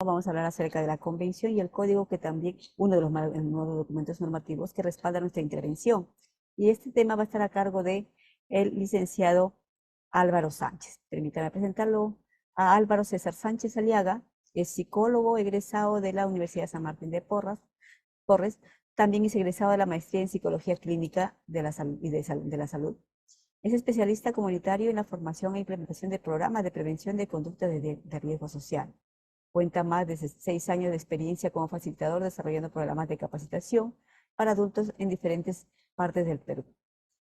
Vamos a hablar acerca de la convención y el código, que también uno de los documentos normativos que respalda nuestra intervención. Y este tema va a estar a cargo de el licenciado Álvaro Sánchez. Permítame presentarlo a Álvaro César Sánchez Aliaga. Es psicólogo egresado de la Universidad San Martín de Porres. También es egresado de la maestría en psicología clínica de la salud de la salud. Es especialista comunitario en la formación e implementación de programas de prevención de conducta de riesgo social. Cuenta más de 6 años de experiencia como facilitador desarrollando programas de capacitación para adultos en diferentes partes del Perú.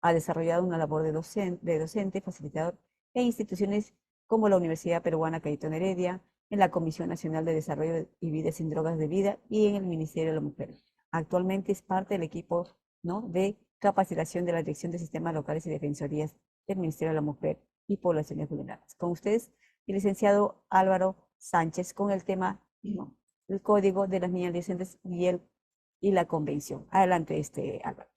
Ha desarrollado una labor de docente, facilitador en instituciones como la Universidad Peruana Cayetano Heredia, en la Comisión Nacional de Desarrollo y Vida sin Drogas de Vida y en el Ministerio de la Mujer. Actualmente es parte del equipo, ¿no?, de capacitación de la Dirección de Sistemas Locales y Defensorías del Ministerio de la Mujer y Poblaciones Vulnerables. Con ustedes, el licenciado Álvaro Sánchez, con el tema, ¿no?, el Código de las Niñas Adolescentes y la Convención. Adelante, Álvaro.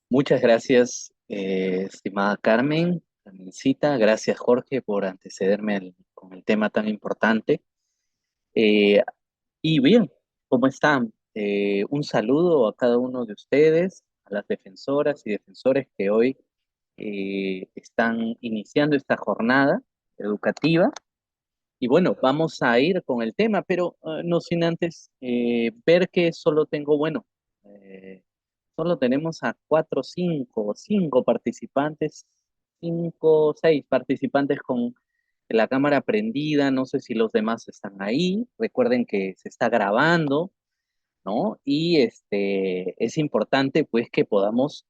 Muchas gracias, estimada Carmencita. Gracias, Jorge, por antecederme con el tema tan importante. Eh, y bien, ¿cómo están? Un saludo a cada uno de ustedes, a las defensoras y defensores que hoy están iniciando esta jornada educativa. Y bueno, vamos a ir con el tema, pero no sin antes ver que solo tengo, bueno, eh, solo tenemos a cinco participantes, cinco, seis participantes con la cámara prendida. No sé si los demás están ahí. Recuerden que se está grabando, ¿no? Y es importante pues que podamos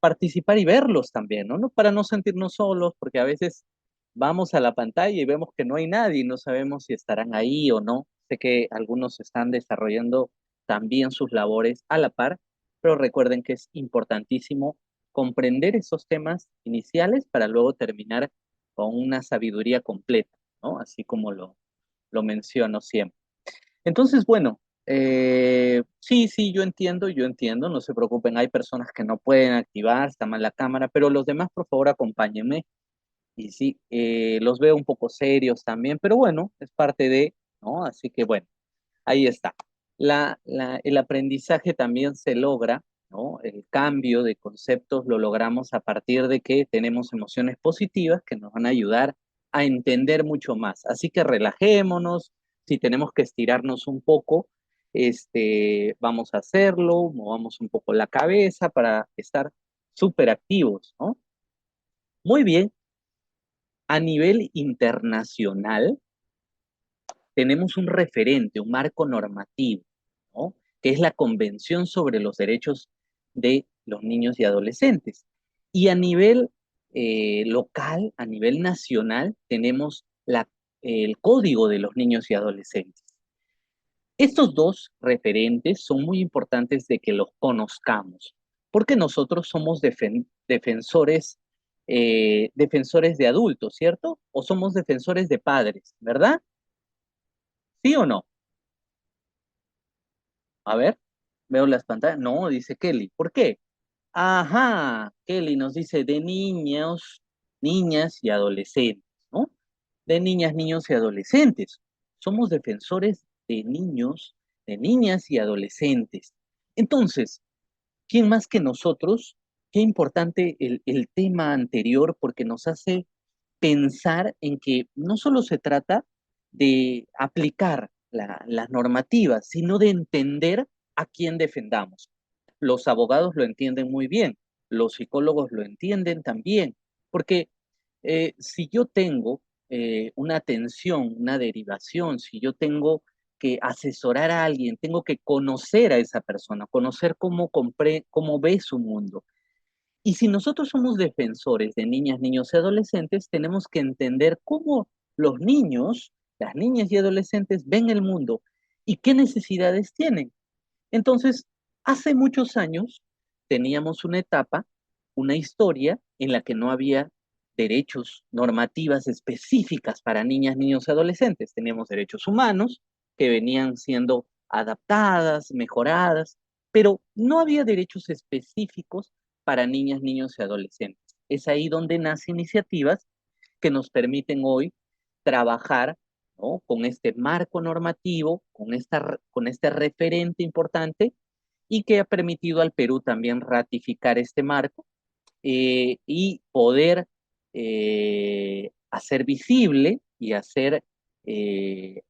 participar y verlos también, ¿no? No para no sentirnos solos, porque a veces vamos a la pantalla y vemos que no hay nadie y no sabemos si estarán ahí o no. Sé que algunos están desarrollando también sus labores a la par, pero recuerden que es importantísimo comprender esos temas iniciales para luego terminar con una sabiduría completa, ¿no? Así como lo menciono siempre. Entonces, bueno, sí, sí, yo entiendo, no se preocupen, hay personas que no pueden activar, está mal la cámara, pero los demás, por favor, acompáñenme. Y sí, los veo un poco serios también, pero bueno, es parte de, ¿no? Así que bueno, ahí está. El aprendizaje también se logra, ¿no? El cambio de conceptos lo logramos a partir de que tenemos emociones positivas que nos van a ayudar a entender mucho más. Así que relajémonos, si tenemos que estirarnos un poco, vamos a hacerlo, movamos un poco la cabeza para estar súper activos, ¿no? Muy bien, a nivel internacional tenemos un referente, un marco normativo, ¿no? Que es la Convención sobre los Derechos de los Niños y Adolescentes. Y a nivel local, a nivel nacional, tenemos el Código de los Niños y Adolescentes. Estos dos referentes son muy importantes de que los conozcamos, porque nosotros somos defensores, defensores de adultos, ¿cierto? O somos defensores de padres, ¿verdad? ¿Sí o no? A ver, veo las pantallas. No, dice Kelly. ¿Por qué? Ajá, Kelly nos dice de niños, niñas y adolescentes, ¿no? De niñas, niños y adolescentes. Somos defensores de niños, de niñas y adolescentes. Entonces, ¿quién más que nosotros? Qué importante el tema anterior porque nos hace pensar en que no solo se trata de aplicar las normativas, sino de entender a quién defendamos. Los abogados lo entienden muy bien, los psicólogos lo entienden también, porque si yo tengo una atención, una derivación, si yo tengo que asesorar a alguien, tengo que conocer a esa persona, conocer cómo ve su mundo. Y si nosotros somos defensores de niñas, niños y adolescentes, tenemos que entender cómo los niños, las niñas y adolescentes ven el mundo y qué necesidades tienen. Entonces, hace muchos años teníamos una etapa, una historia en la que no había derechos, normativas específicas para niñas, niños y adolescentes. Teníamos derechos humanos que venían siendo adaptadas, mejoradas, pero no había derechos específicos para niñas, niños y adolescentes. Es ahí donde nacen iniciativas que nos permiten hoy trabajar, ¿no?, con este marco normativo, con este referente importante y que ha permitido al Perú también ratificar este marco y poder hacer visible y hacer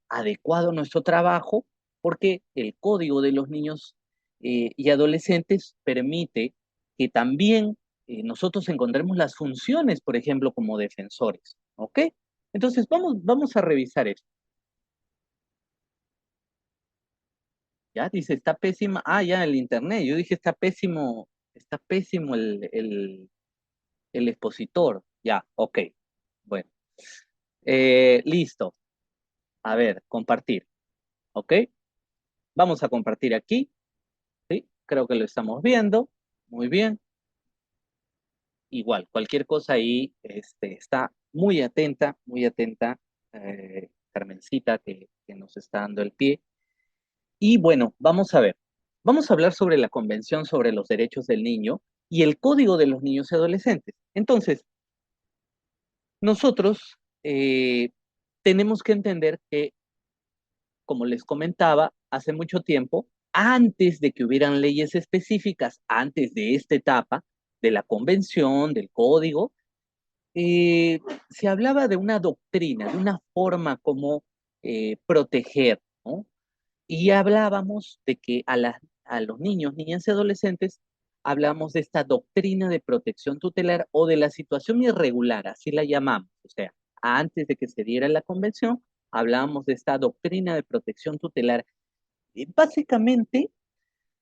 adecuado nuestro trabajo, porque el Código de los Niños y Adolescentes permite que también nosotros encontremos las funciones, por ejemplo, como defensores, ¿ok? Entonces, vamos a revisar esto. Ya, dice, está pésima. Ah, ya, el internet. Yo dije, está pésimo el expositor. Ya, ok. Bueno, listo. A ver, compartir. ¿Ok? Vamos a compartir aquí. ¿Sí? Creo que lo estamos viendo. Muy bien. Igual, cualquier cosa ahí está muy atenta, Carmencita, que nos está dando el pie. Y bueno, vamos a ver. Vamos a hablar sobre la Convención sobre los Derechos del Niño y el Código de los Niños y Adolescentes. Entonces, nosotros tenemos que entender que, como les comentaba, hace mucho tiempo, antes de que hubieran leyes específicas, antes de esta etapa, de la convención, del código, se hablaba de una doctrina, de una forma como proteger, ¿no? Y hablábamos de que a los niños, niñas y adolescentes, hablamos de esta doctrina de protección tutelar o de la situación irregular, así la llamamos. O sea, antes de que se diera la convención, hablábamos de esta doctrina de protección tutelar. Y básicamente,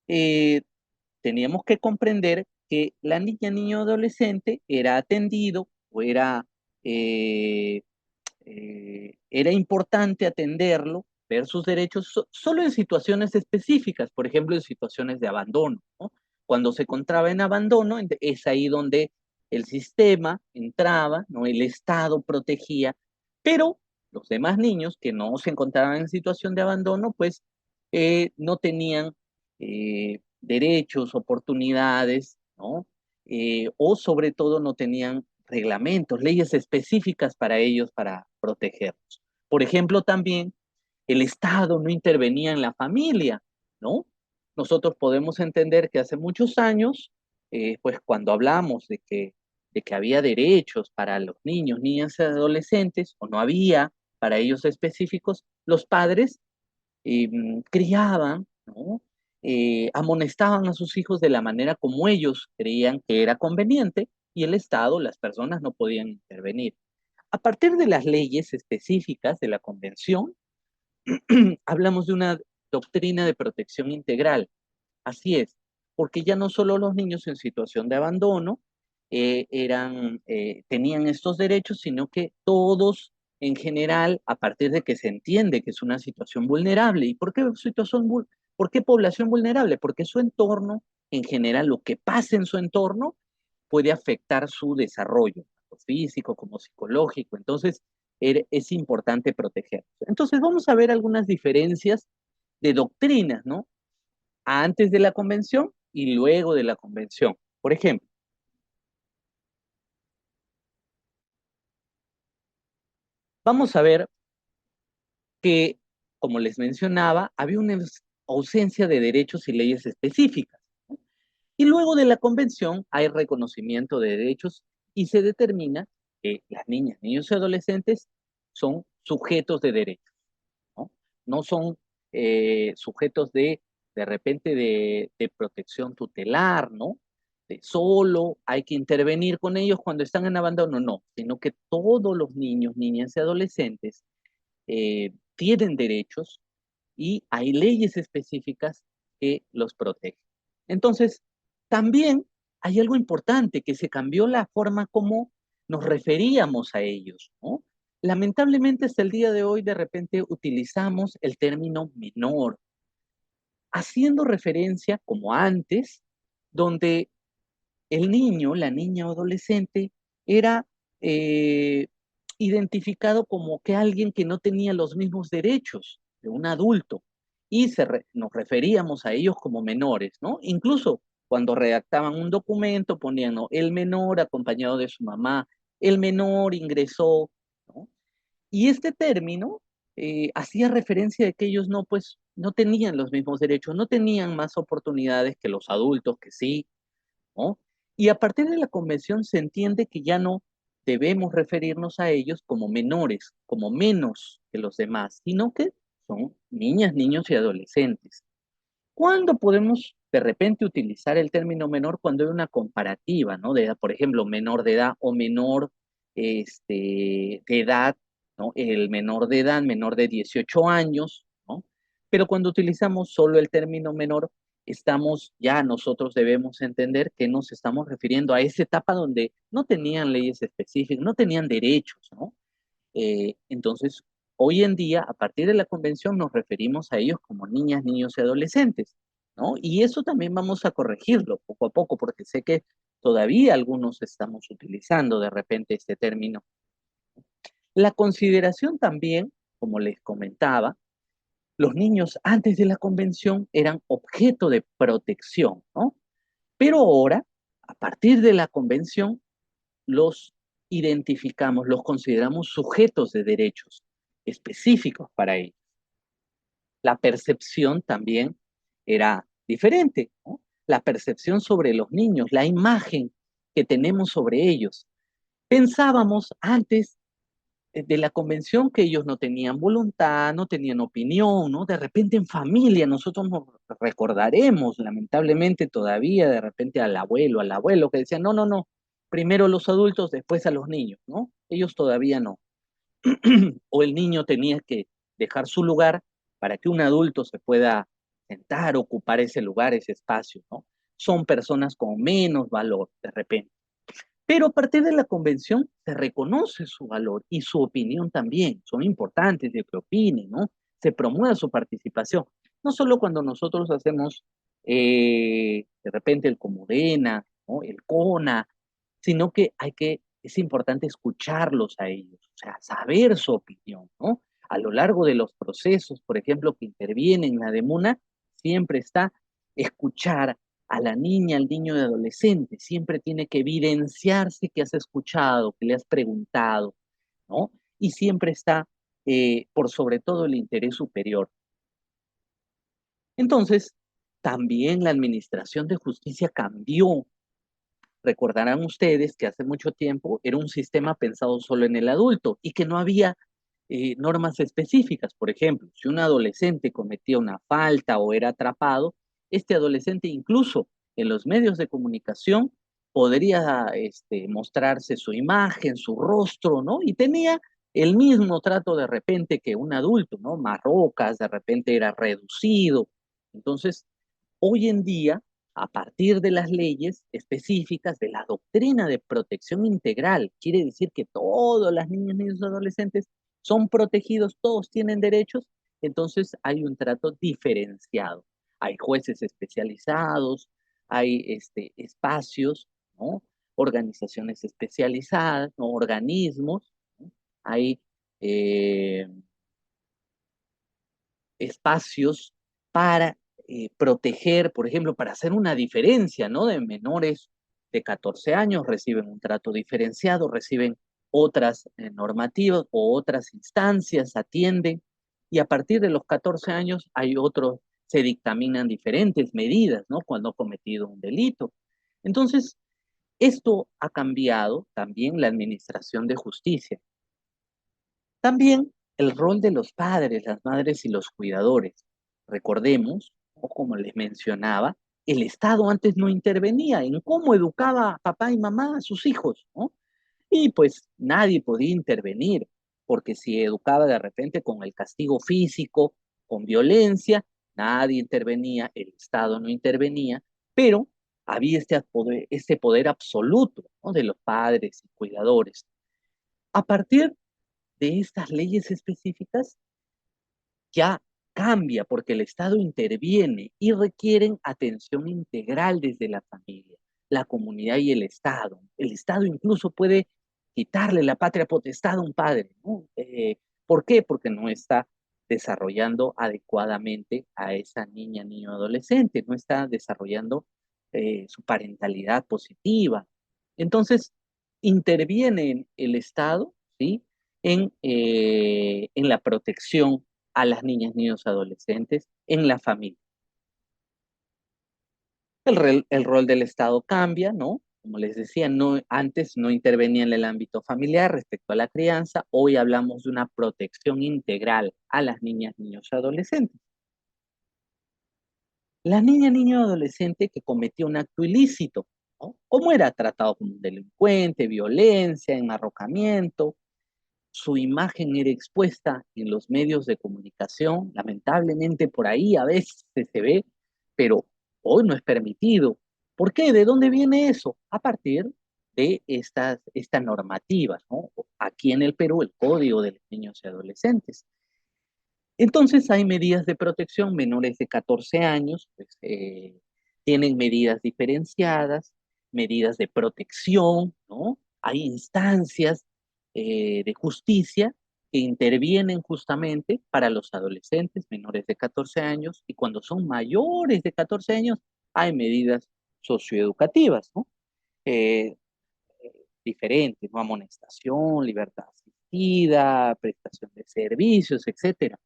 eh, teníamos que comprender que la niña, niño, adolescente era atendido o eh, era importante atenderlo, ver sus derechos solo en situaciones específicas, por ejemplo, en situaciones de abandono, ¿no? Cuando se encontraba en abandono, es ahí donde el sistema entraba, ¿no? El Estado protegía, pero los demás niños que no se encontraban en situación de abandono, pues no tenían derechos, oportunidades, ¿no? O sobre todo no tenían reglamentos, leyes específicas para ellos para protegerlos. Por ejemplo, también el Estado no intervenía en la familia, ¿no? Nosotros podemos entender que hace muchos años, pues cuando hablamos de que había derechos para los niños, niñas y adolescentes, o no había para ellos específicos, los padres criaban, ¿no? Amonestaban a sus hijos de la manera como ellos creían que era conveniente y el Estado, las personas no podían intervenir. A partir de las leyes específicas de la Convención, hablamos de una doctrina de protección integral. Así es, porque ya no solo los niños en situación de abandono tenían estos derechos, sino que todos en general, a partir de que se entiende que es una situación vulnerable. ¿Y por qué por qué población vulnerable? Porque su entorno, en general, lo que pasa en su entorno puede afectar su desarrollo, tanto físico como psicológico. Entonces, es importante protegerlos. Entonces, vamos a ver algunas diferencias de doctrinas, ¿no? Antes de la convención y luego de la convención. Por ejemplo, vamos a ver que, como les mencionaba, había una ausencia de derechos y leyes específicas. Y luego de la convención hay reconocimiento de derechos y se determina que las niñas, niños y adolescentes son sujetos de derechos, ¿no? No son sujetos de repente, de protección tutelar, ¿no? De solo hay que intervenir con ellos cuando están en abandono, no, sino que todos los niños, niñas y adolescentes tienen derechos y hay leyes específicas que los protegen. Entonces, también hay algo importante, que se cambió la forma como nos referíamos a ellos, ¿no? Lamentablemente, hasta el día de hoy, de repente utilizamos el término menor, haciendo referencia, como antes, donde el niño, la niña o adolescente era eh, identificado como que alguien que no tenía los mismos derechos de un adulto y nos referíamos a ellos como menores, ¿no? Incluso cuando redactaban un documento ponían, ¿no?, el menor acompañado de su mamá, el menor ingresó, ¿no? Y este término hacía referencia de que ellos no, pues, no tenían los mismos derechos, no tenían más oportunidades que los adultos, que sí, ¿no? Y a partir de la convención se entiende que ya no debemos referirnos a ellos como menores, como menos que los demás, sino que son niñas, niños y adolescentes. ¿Cuándo podemos de repente utilizar el término menor? Cuando hay una comparativa, ¿no? De edad, por ejemplo, menor de edad o menor de edad, ¿no? El menor de edad, menor de 18 años, ¿no? Pero cuando utilizamos solo el término menor, ya nosotros debemos entender que nos estamos refiriendo a esa etapa donde no tenían leyes específicas, no tenían derechos, ¿no? Entonces, hoy en día, a partir de la convención, nos referimos a ellos como niñas, niños y adolescentes, ¿no? Y eso también vamos a corregirlo poco a poco, porque sé que todavía algunos estamos utilizando de repente este término. La consideración también, como les comentaba, los niños antes de la convención eran objeto de protección, ¿no? Pero ahora, a partir de la convención, los identificamos, los consideramos sujetos de derechos específicos para ellos. La percepción también era diferente, ¿no? La percepción sobre los niños, la imagen que tenemos sobre ellos. Pensábamos antes de la convención que ellos no tenían voluntad, no tenían opinión, ¿no? De repente en familia nosotros nos recordaremos, lamentablemente todavía, de repente al abuelo que decía, no, no, no, primero los adultos, después a los niños, ¿no? Ellos todavía no. O el niño tenía que dejar su lugar para que un adulto se pueda sentar, ocupar ese lugar, ese espacio, ¿no? Son personas con menos valor, de repente. Pero a partir de la convención se reconoce su valor y su opinión también. Son importantes de que opinen, ¿no? Se promueve su participación. No solo cuando nosotros hacemos de repente el Comodena, ¿no? El CONA, sino que es importante escucharlos a ellos, o sea, saber su opinión, ¿no? A lo largo de los procesos, por ejemplo, que intervienen en la DEMUNA, siempre está escuchar a la niña, al niño y adolescente, siempre tiene que evidenciarse que has escuchado, que le has preguntado, ¿no? Y siempre está por sobre todo el interés superior. Entonces, también la administración de justicia cambió. Recordarán ustedes que hace mucho tiempo era un sistema pensado solo en el adulto y que no había normas específicas. Por ejemplo, si un adolescente cometía una falta o era atrapado, este adolescente incluso en los medios de comunicación podría mostrarse su imagen, su rostro, ¿no? Y tenía el mismo trato de repente que un adulto, ¿no? Marrocas, de repente era reducido. Entonces, hoy en día, a partir de las leyes específicas de la doctrina de protección integral, quiere decir que todas las niñas, niños y adolescentes son protegidos, todos tienen derechos, entonces hay un trato diferenciado. Hay jueces especializados, hay espacios, ¿no? Organizaciones especializadas, ¿no? Organismos, ¿no? Hay eh, espacios para proteger, por ejemplo, para hacer una diferencia, ¿no? De menores de 14 años reciben un trato diferenciado, reciben otras normativas o otras instancias, atienden, y a partir de los 14 años hay otros, se dictaminan diferentes medidas, ¿no? Cuando ha cometido un delito. Entonces, esto ha cambiado también la administración de justicia. También el rol de los padres, las madres y los cuidadores. Recordemos, o como les mencionaba, el Estado antes no intervenía en cómo educaba papá y mamá a sus hijos, ¿no? Y pues nadie podía intervenir, porque si educaba de repente con el castigo físico, con violencia, nadie intervenía, el Estado no intervenía, pero había este poder absoluto, ¿no? De los padres y cuidadores. A partir de estas leyes específicas ya cambia porque el Estado interviene y requieren atención integral desde la familia, la comunidad y el Estado. El Estado incluso puede quitarle la patria potestad a un padre, ¿no? ¿Por qué? Porque no está desarrollando adecuadamente a esa niña, niño, adolescente, no está desarrollando su parentalidad positiva. Entonces, interviene el Estado, ¿sí? en la protección a las niñas, niños, adolescentes en la familia. El rol del Estado cambia, ¿no? Como les decía, no, antes no intervenía en el ámbito familiar respecto a la crianza, hoy hablamos de una protección integral a las niñas, niños y adolescentes. La niña, niño o adolescente que cometió un acto ilícito, ¿no? ¿Cómo era tratado como un delincuente, violencia, enmarrocamiento? Su imagen era expuesta en los medios de comunicación, lamentablemente por ahí a veces se ve, pero hoy no es permitido. ¿Por qué? ¿De dónde viene eso? A partir de estas normativas, ¿no? Aquí en el Perú, el Código de los Niños y Adolescentes. Entonces hay medidas de protección, menores de 14 años, pues, tienen medidas diferenciadas, medidas de protección, ¿no? Hay instancias de justicia que intervienen justamente para los adolescentes menores de 14 años y cuando son mayores de 14 años hay medidas socioeducativas, ¿no? Eh, Diferentes, ¿no? Amonestación, libertad asistida, prestación de servicios, etcétera.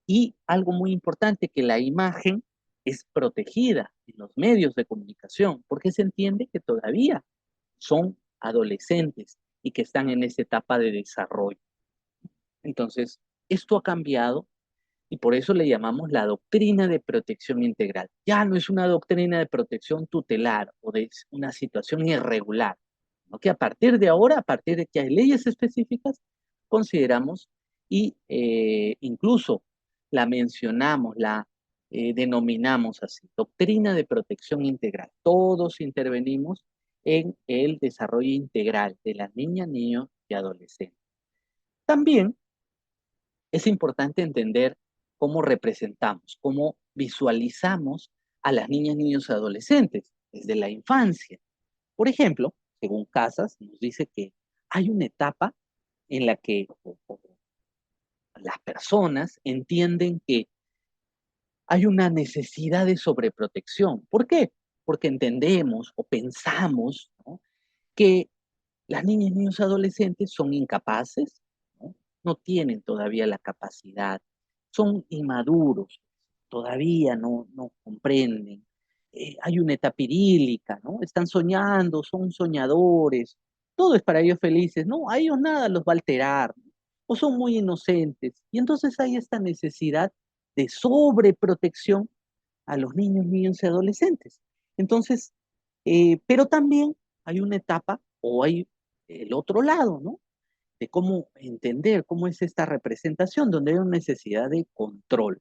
Y algo muy importante, que la imagen es protegida en los medios de comunicación, porque se entiende que todavía son adolescentes y que están en esa etapa de desarrollo. Entonces, esto ha cambiado y por eso le llamamos la doctrina de protección integral. Ya no es una doctrina de protección tutelar o de una situación irregular, sino que a partir de ahora, a partir de que hay leyes específicas, consideramos y incluso la mencionamos, la denominamos así, doctrina de protección integral. Todos intervenimos en el desarrollo integral de la niña, niño y adolescente. También es importante entender cómo representamos, cómo visualizamos a las niñas, niños y adolescentes desde la infancia. Por ejemplo, según Casas, nos dice que hay una etapa en la que las personas entienden que hay una necesidad de sobreprotección. ¿Por qué? Porque entendemos o pensamos, ¿no?, que las niñas, niños y adolescentes son incapaces, ¿no? No tienen todavía la capacidad, son inmaduros, todavía no comprenden. Hay una etapa idílica, ¿no? Están soñando, son soñadores, todo es para ellos felices, ¿no? A ellos nada los va a alterar, ¿no? O son muy inocentes. Y entonces hay esta necesidad de sobreprotección a los niños, niños y adolescentes. Entonces, pero también hay una etapa o hay el otro lado, ¿no? De cómo entender cómo es esta representación, donde hay una necesidad de control.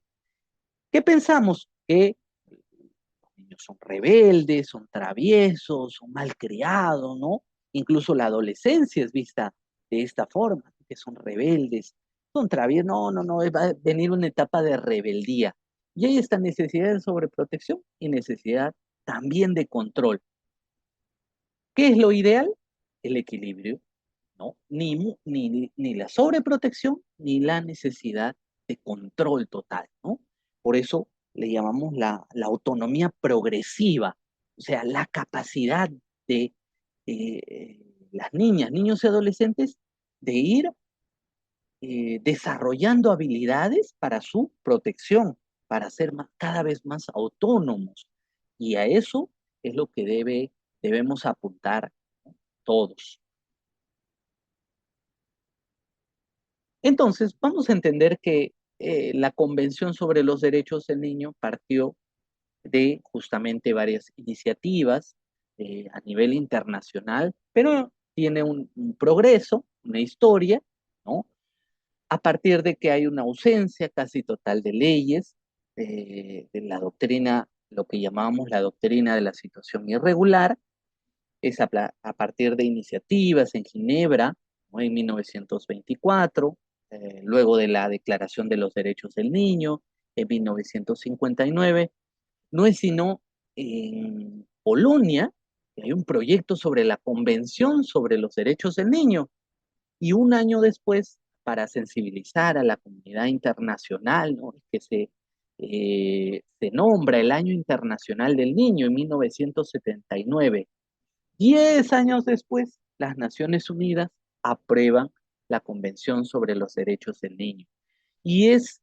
¿Qué pensamos? Que los niños son rebeldes, son traviesos, son malcriados, ¿no? Incluso la adolescencia es vista de esta forma, que son rebeldes, son traviesos. No, va a venir una etapa de rebeldía. Y hay esta necesidad de sobreprotección y necesidad también de control. ¿Qué es lo ideal? El equilibrio, ¿no? Ni la sobreprotección ni la necesidad de control total, ¿no? Por eso le llamamos la autonomía progresiva, o sea, la capacidad de las niñas, niños y adolescentes de ir desarrollando habilidades para su protección, para ser cada vez más autónomos. Y a eso es lo que debemos apuntar, ¿no?, todos. Entonces, vamos a entender que la Convención sobre los Derechos del Niño partió de justamente varias iniciativas a nivel internacional, pero tiene un progreso, una historia, ¿no? A partir de que hay una ausencia casi total de leyes, de la doctrina, lo que llamamos la doctrina de la situación irregular, es a partir de iniciativas en Ginebra, ¿no?, en 1924, luego de la Declaración de los Derechos del Niño, en 1959, no es sino en Polonia que hay un proyecto sobre la Convención sobre los Derechos del Niño, y un año después, para sensibilizar a la comunidad internacional, ¿no?, que se nombra el Año Internacional del Niño en 1979. 10 años después, las Naciones Unidas aprueban la Convención sobre los Derechos del Niño. Y es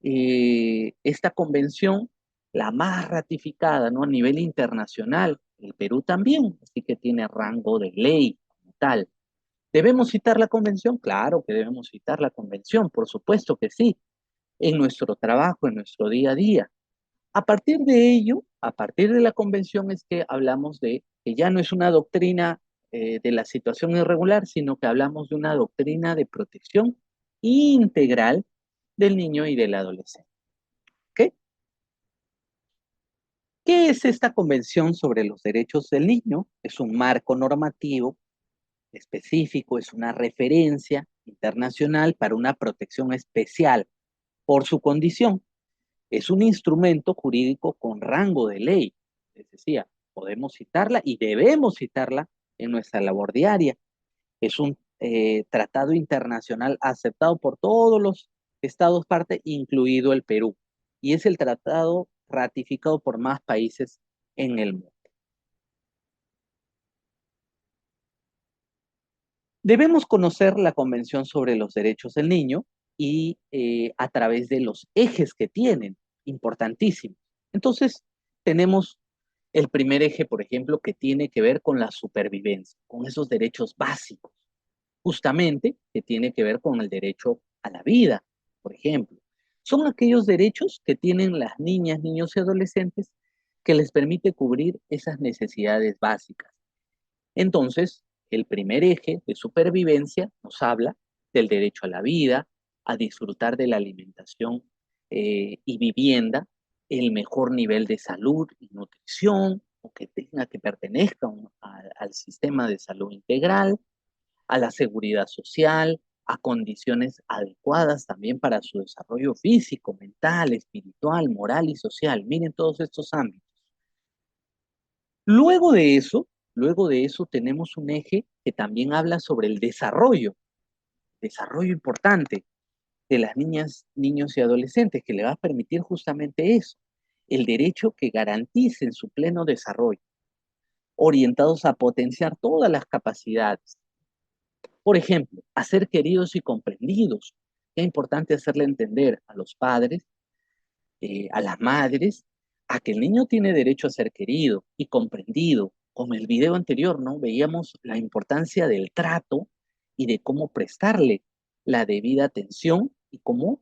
esta convención la más ratificada, ¿no? A nivel internacional. El Perú también, así que tiene rango de ley como tal. ¿Debemos citar la convención? Claro que debemos citar la convención, por supuesto que sí, en nuestro trabajo, en nuestro día a día. A partir de ello, a partir de la convención es que hablamos de que ya no es una doctrina de la situación irregular, sino que hablamos de una doctrina de protección integral del niño y del adolescente. ¿Ok? ¿Qué es esta Convención sobre los Derechos del Niño? Es un marco normativo específico, es una referencia internacional para una protección especial por su condición. Es un instrumento jurídico con rango de ley. Les decía, podemos citarla y debemos citarla en nuestra labor diaria. Es un tratado internacional aceptado por todos los estados parte, incluido el Perú. Y es el tratado ratificado por más países en el mundo. Debemos conocer la Convención sobre los Derechos del Niño y a través de los ejes que tienen, importantísimos. Entonces, tenemos el primer eje, por ejemplo, que tiene que ver con la supervivencia, con esos derechos básicos, justamente que tiene que ver con el derecho a la vida, por ejemplo. Son aquellos derechos que tienen las niñas, niños y adolescentes que les permite cubrir esas necesidades básicas. Entonces, el primer eje de supervivencia nos habla del derecho a la vida, a disfrutar de la alimentación y vivienda, el mejor nivel de salud y nutrición, o que tenga que pertenezca al sistema de salud integral, a la seguridad social, a condiciones adecuadas también para su desarrollo físico, mental, espiritual, moral y social. Miren todos estos ámbitos. Luego de eso, luego de eso tenemos un eje que también habla sobre el desarrollo importante de las niñas, niños y adolescentes, que le va a permitir justamente eso, el derecho que garanticen su pleno desarrollo, orientados a potenciar todas las capacidades. Por ejemplo, a ser queridos y comprendidos. Es importante hacerle entender a los padres, a las madres, a que el niño tiene derecho a ser querido y comprendido. Como el video anterior, ¿no? Veíamos la importancia del trato y de cómo prestarle la debida atención y cómo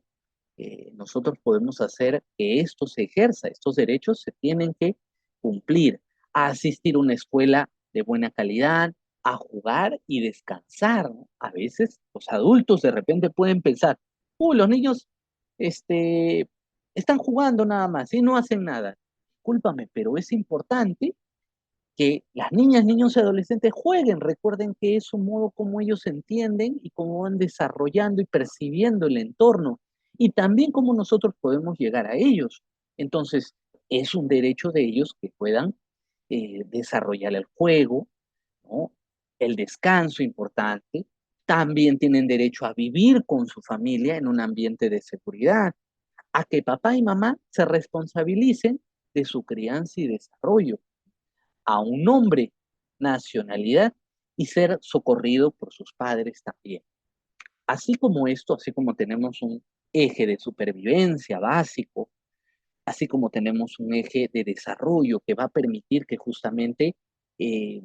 nosotros podemos hacer que esto se ejerza. Estos derechos se tienen que cumplir, a asistir a una escuela de buena calidad, a jugar y descansar, ¿no? A veces los adultos de repente pueden pensar, los niños este, están jugando nada más y no hacen nada. Discúlpame, pero es importante que las niñas, niños y adolescentes jueguen. Recuerden que es un modo como ellos entienden y cómo van desarrollando y percibiendo el entorno. Y también cómo nosotros podemos llegar a ellos. Entonces, es un derecho de ellos que puedan desarrollar el juego, ¿no? El descanso importante. También tienen derecho a vivir con su familia en un ambiente de seguridad, a que papá y mamá se responsabilicen de su crianza y desarrollo, a un nombre, nacionalidad y ser socorrido por sus padres también. Así como esto, así como tenemos un eje de supervivencia básico, así como tenemos un eje de desarrollo que va a permitir que justamente eh,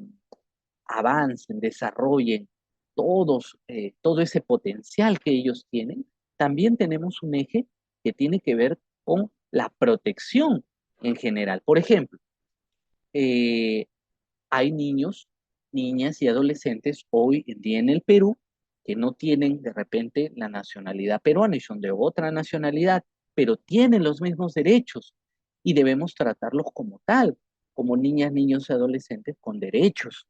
avancen, desarrollen todo ese potencial que ellos tienen, también tenemos un eje que tiene que ver con la protección en general. Por ejemplo, eh, hay niños, niñas y adolescentes hoy en día en el Perú que no tienen de repente la nacionalidad peruana y son de otra nacionalidad, pero tienen los mismos derechos y debemos tratarlos como tal, como niñas, niños y adolescentes con derechos.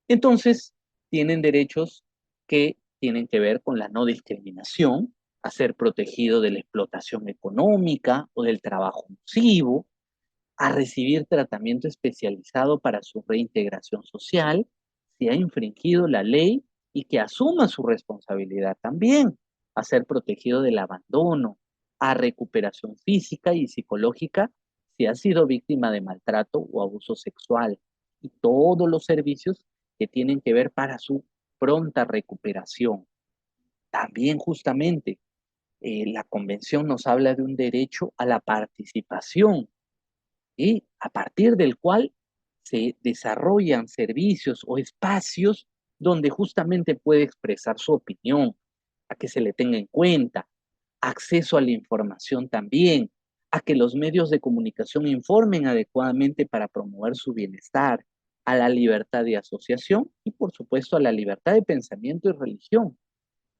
Entonces, tienen derechos que tienen que ver con la no discriminación, a ser protegido de la explotación económica o del trabajo nocivo, a recibir tratamiento especializado para su reintegración social, si ha infringido la ley y que asuma su responsabilidad también, a ser protegido del abandono, a recuperación física y psicológica si ha sido víctima de maltrato o abuso sexual, y todos los servicios que tienen que ver para su pronta recuperación. También justamente la convención nos habla de un derecho a la participación, y a partir del cual se desarrollan servicios o espacios donde justamente puede expresar su opinión, a que se le tenga en cuenta, acceso a la información también, a que los medios de comunicación informen adecuadamente para promover su bienestar, a la libertad de asociación y por supuesto a la libertad de pensamiento y religión.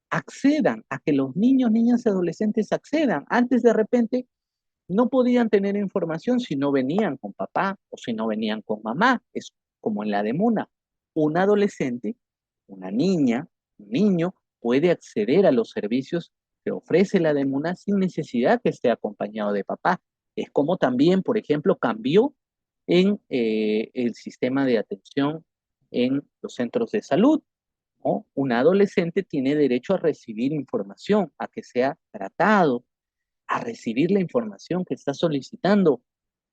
Accedan, a que los niños, niñas y adolescentes accedan. Antes de repente no podían tener información si no venían con papá o si no venían con mamá. Es como en la de Muna. Un adolescente, una niña, un niño puede acceder a los servicios que ofrece la de Muna sin necesidad que esté acompañado de papá. Es como también, por ejemplo, cambió en el sistema de atención en los centros de salud, ¿no? Un adolescente tiene derecho a recibir información, a que sea tratado, a recibir la información que está solicitando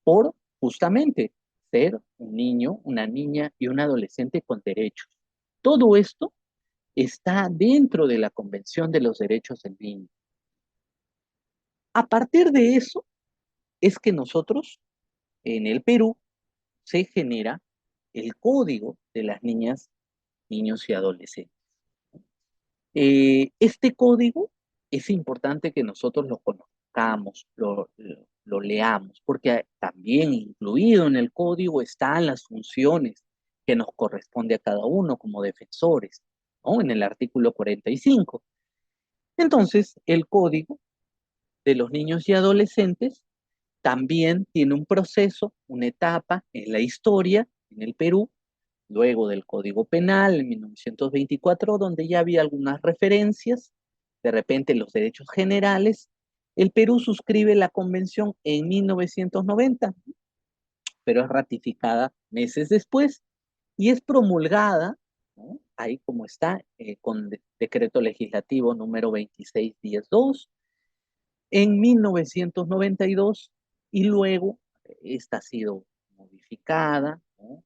por justamente ser un niño, una niña y un adolescente con derechos. Todo esto está dentro de la Convención de los Derechos del Niño. A partir de eso es que nosotros en el Perú se genera el Código de las Niñas, Niños y Adolescentes. Este código es importante que nosotros lo conozcamos, lo leamos, porque también incluido en el código están las funciones que nos corresponde a cada uno como defensores, ¿no? En el artículo 45. Entonces, el código de los niños y adolescentes también tiene un proceso, una etapa en la historia en el Perú, luego del Código Penal en 1924, donde ya había algunas referencias, de repente los derechos generales. El Perú suscribe la convención en 1990, pero es ratificada meses después y es promulgada, ¿no? Ahí como está, con decreto legislativo número 2612 en 1992 y luego esta ha sido modificada, ¿no?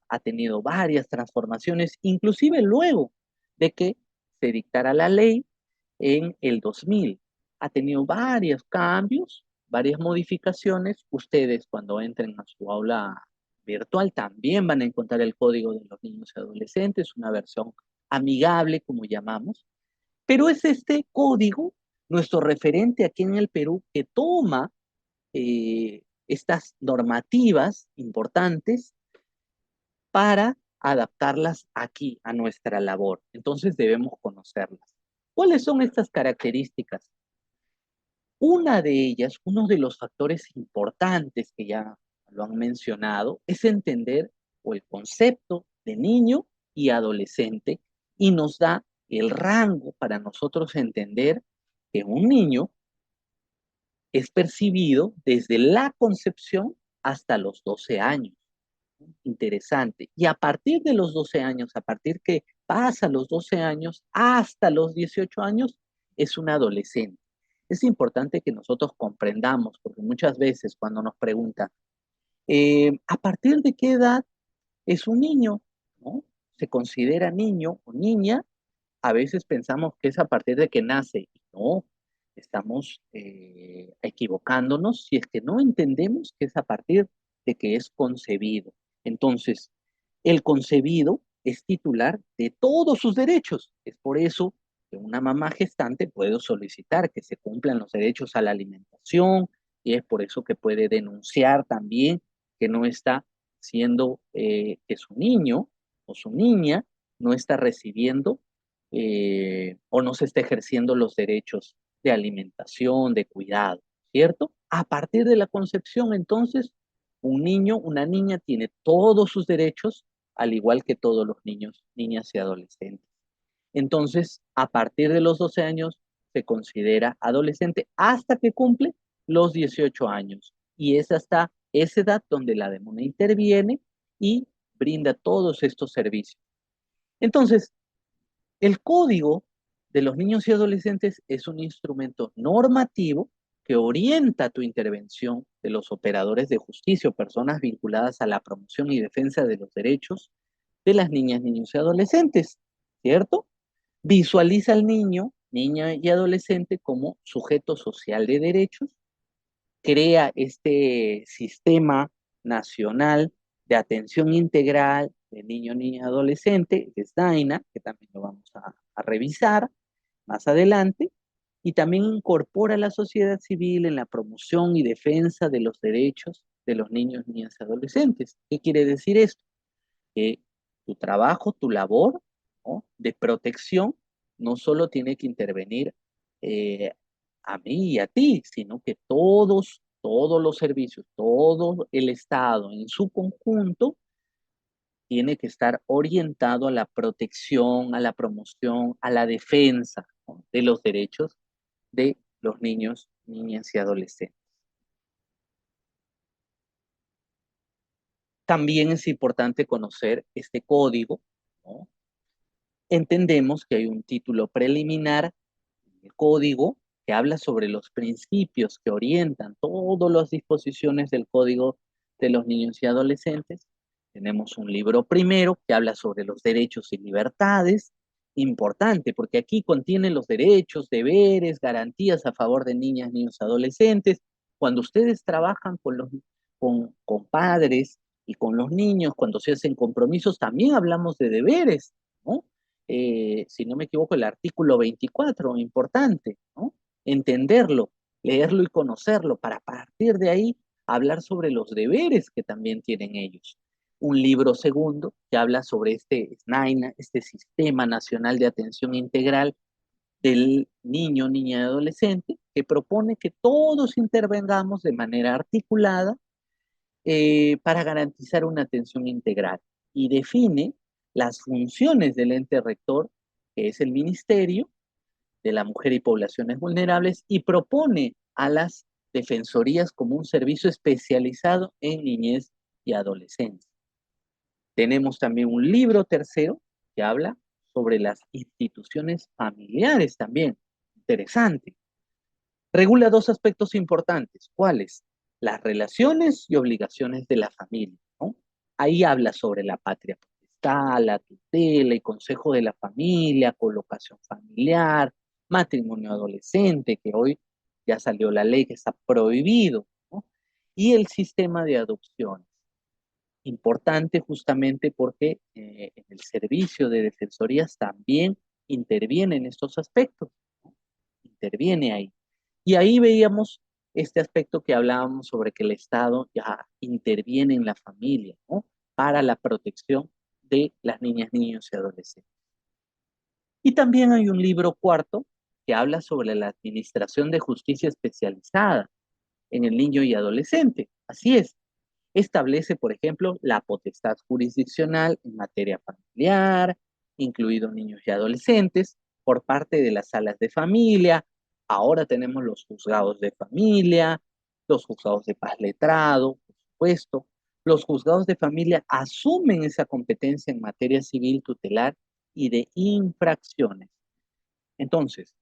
Ha tenido varias transformaciones, inclusive luego de que se dictara la ley en el 2000. Ha tenido varios cambios, varias modificaciones. Ustedes cuando entren a su aula virtual también van a encontrar el código de los niños y adolescentes, una versión amigable, como llamamos, pero es este código nuestro referente aquí en el Perú que toma estas normativas importantes para adaptarlas aquí a nuestra labor. Entonces debemos conocerlas. ¿Cuáles son estas características? Una de ellas, uno de los factores importantes que ya lo han mencionado, es entender o el concepto de niño y adolescente y nos da el rango para nosotros entender que un niño es percibido desde la concepción hasta los 12 años. Interesante. Y a partir de los 12 años, a partir que pasa los 12 años hasta los 18 años, es un adolescente. Es importante que nosotros comprendamos, porque muchas veces cuando nos preguntan, ¿a partir de qué edad es un niño? ¿No? ¿Se considera niño o niña? A veces pensamos que es a partir de que nace. No, estamos equivocándonos si es que no entendemos que es a partir de que es concebido. Entonces, el concebido es titular de todos sus derechos. Es por eso que una mamá gestante puede solicitar que se cumplan los derechos a la alimentación y es por eso que puede denunciar también que no está siendo, que su niño o su niña no está recibiendo o no se está ejerciendo los derechos de alimentación, de cuidado, ¿cierto? A partir de la concepción, entonces, un niño, una niña tiene todos sus derechos, al igual que todos los niños, niñas y adolescentes. Entonces, a partir de los 12 años, se considera adolescente hasta que cumple los 18 años. Y es hasta esa edad donde la DEMONA interviene y brinda todos estos servicios. Entonces, el código de los niños y adolescentes es un instrumento normativo que orienta tu intervención de los operadores de justicia o personas vinculadas a la promoción y defensa de los derechos de las niñas, niños y adolescentes, ¿cierto? Visualiza al niño, niña y adolescente como sujeto social de derechos, crea este sistema nacional de atención integral de niño, niña, adolescente, que es DAINA, que también lo vamos a revisar más adelante, y también incorpora a la sociedad civil en la promoción y defensa de los derechos de los niños, niñas y adolescentes. ¿Qué quiere decir esto? Que tu trabajo, tu labor, ¿no?, de protección no solo tiene que intervenir eh, a mí y a ti, sino que todos los servicios, todo el Estado en su conjunto tiene que estar orientado a la protección, a la promoción, a la defensa, ¿no?, de los derechos de los niños, niñas y adolescentes. También es importante conocer este código, ¿no? Entendemos que hay un título preliminar, el código, que habla sobre los principios que orientan todas las disposiciones del Código de los Niños y Adolescentes. Tenemos un libro primero que habla sobre los derechos y libertades, importante porque aquí contiene los derechos, deberes, garantías a favor de niñas, niños, adolescentes. Cuando ustedes trabajan con padres y con los niños, cuando se hacen compromisos, también hablamos de deberes, ¿no? Si no me equivoco, el artículo 24, importante, ¿no? Entenderlo, leerlo y conocerlo, para partir de ahí hablar sobre los deberes que también tienen ellos. Un libro segundo que habla sobre este SNAINA, este Sistema Nacional de Atención Integral del Niño, Niña y Adolescente, que propone que todos intervengamos de manera articulada para garantizar una atención integral y define las funciones del ente rector, que es el Ministerio de la Mujer y Poblaciones Vulnerables, y propone a las defensorías como un servicio especializado en niñez y adolescencia. Tenemos también un libro tercero que habla sobre las instituciones familiares también. Interesante. Regula dos aspectos importantes. ¿Cuáles? Las relaciones y obligaciones de la familia, ¿no? Ahí habla sobre la patria potestad, la tutela y consejo de la familia, colocación familiar, matrimonio adolescente, que hoy ya salió la ley que está prohibido, ¿no? Y el sistema de adopciones. Importante justamente porque en el servicio de defensorías también interviene en estos aspectos, ¿no? Interviene ahí. Y ahí veíamos este aspecto que hablábamos sobre que el Estado ya interviene en la familia, ¿no?, para la protección de las niñas, niños y adolescentes. Y también hay un libro cuarto que habla sobre la administración de justicia especializada en el niño y adolescente. Así es, establece, por ejemplo, la potestad jurisdiccional en materia familiar, incluidos niños y adolescentes, por parte de las salas de familia. Ahora tenemos los juzgados de familia, los juzgados de paz letrado, por supuesto. Los juzgados de familia asumen esa competencia en materia civil tutelar y de infracciones. Entonces,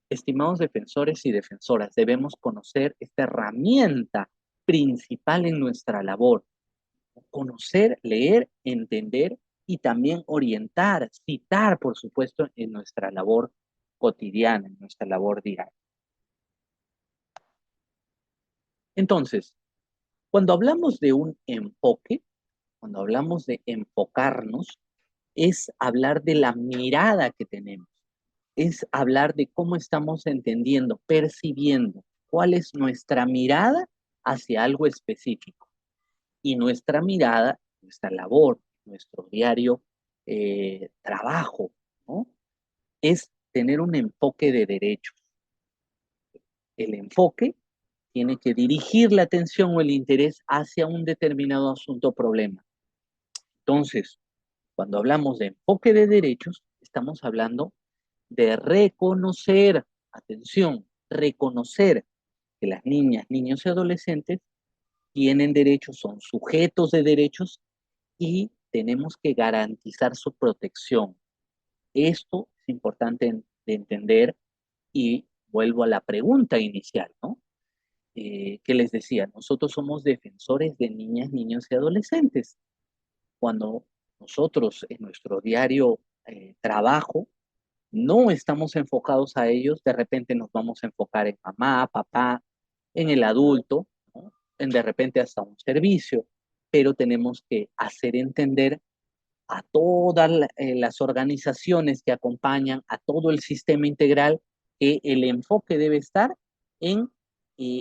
estimados defensores y defensoras, debemos conocer esta herramienta principal en nuestra labor. Conocer, leer, entender y también orientar, citar, por supuesto, en nuestra labor cotidiana, en nuestra labor diaria. Entonces, cuando hablamos de un enfoque, cuando hablamos de enfocarnos, es hablar de la mirada que tenemos, es hablar de cómo estamos entendiendo, percibiendo, cuál es nuestra mirada hacia algo específico. Y nuestra mirada, nuestra labor, nuestro diario trabajo, ¿no?, es tener un enfoque de derechos. El enfoque tiene que dirigir la atención o el interés hacia un determinado asunto o problema. Entonces, cuando hablamos de enfoque de derechos, estamos hablando de reconocer, atención, reconocer que las niñas, niños y adolescentes tienen derechos, son sujetos de derechos y tenemos que garantizar su protección. Esto es importante de entender y vuelvo a la pregunta inicial, ¿no? Que les decía, nosotros somos defensores de niñas, niños y adolescentes. Cuando nosotros en nuestro diario trabajo no estamos enfocados a ellos, de repente nos vamos a enfocar en mamá, papá, en el adulto, ¿no? En de repente hasta un servicio, pero tenemos que hacer entender a todas las organizaciones que acompañan, a todo el sistema integral, que el enfoque debe estar en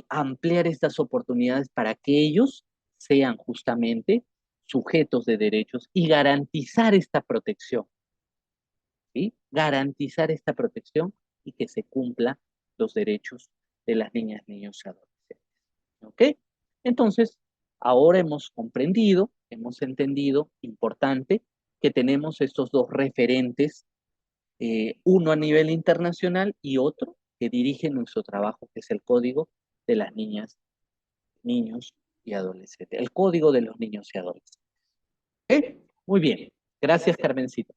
ampliar estas oportunidades para que ellos sean justamente sujetos de derechos y garantizar esta protección, ¿sí? Garantizar esta protección y que se cumplan los derechos de las niñas, niños y adolescentes. ¿Ok? Entonces, ahora hemos comprendido, hemos entendido, importante, que tenemos estos dos referentes, uno a nivel internacional y otro que dirige nuestro trabajo, que es el Código de las Niñas, Niños y Adolescentes, el Código de los Niños y Adolescentes. ¿Ok? Muy bien. Gracias, Carmencita.